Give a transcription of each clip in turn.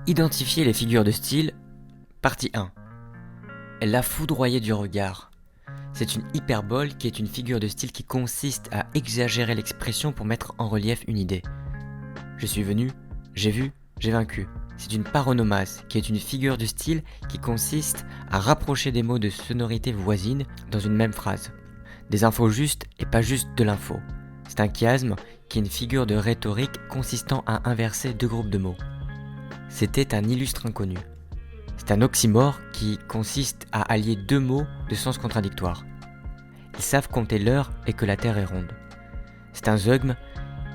Identifier les figures de style, partie 1. La foudroyer du regard. C'est une hyperbole qui est une figure de style qui consiste à exagérer l'expression pour mettre en relief une idée. Je suis venu, j'ai vu, j'ai vaincu. C'est une paronomase qui est une figure de style qui consiste à rapprocher des mots de sonorités voisines dans une même phrase. Des infos justes et pas juste de l'info. C'est un chiasme qui est une figure de rhétorique consistant à inverser deux groupes de mots. C'était un illustre inconnu. C'est un oxymore qui consiste à allier deux mots de sens contradictoires. Ils savent compter l'heure et que la Terre est ronde. C'est un zeugme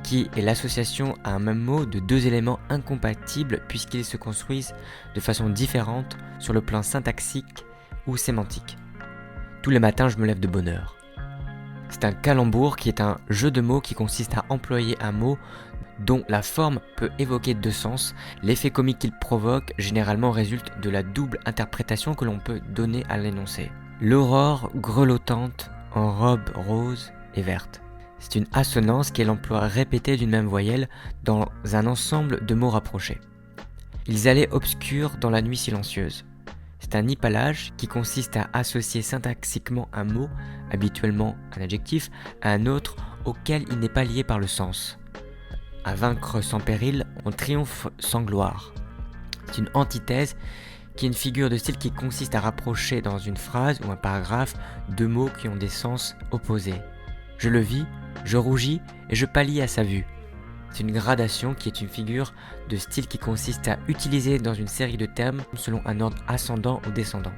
qui est l'association à un même mot de deux éléments incompatibles puisqu'ils se construisent de façon différente sur le plan syntaxique ou sémantique. Tous les matins, je me lève de bonne heure. C'est un calembour qui est un jeu de mots qui consiste à employer un mot dont la forme peut évoquer deux sens. L'effet comique qu'il provoque généralement résulte de la double interprétation que l'on peut donner à l'énoncé. L'aurore grelottante en robe rose et verte. C'est une assonance qui est l'emploi répété d'une même voyelle dans un ensemble de mots rapprochés. Ils allaient obscurs dans la nuit silencieuse. C'est un hypallage qui consiste à associer syntaxiquement un mot, habituellement un adjectif, à un autre auquel il n'est pas lié par le sens. À vaincre sans péril, on triomphe sans gloire. C'est une antithèse qui est une figure de style qui consiste à rapprocher dans une phrase ou un paragraphe deux mots qui ont des sens opposés. Je le vis, je rougis et je pâlis à sa vue. C'est une gradation qui est une figure de style qui consiste à utiliser dans une série de termes selon un ordre ascendant ou descendant.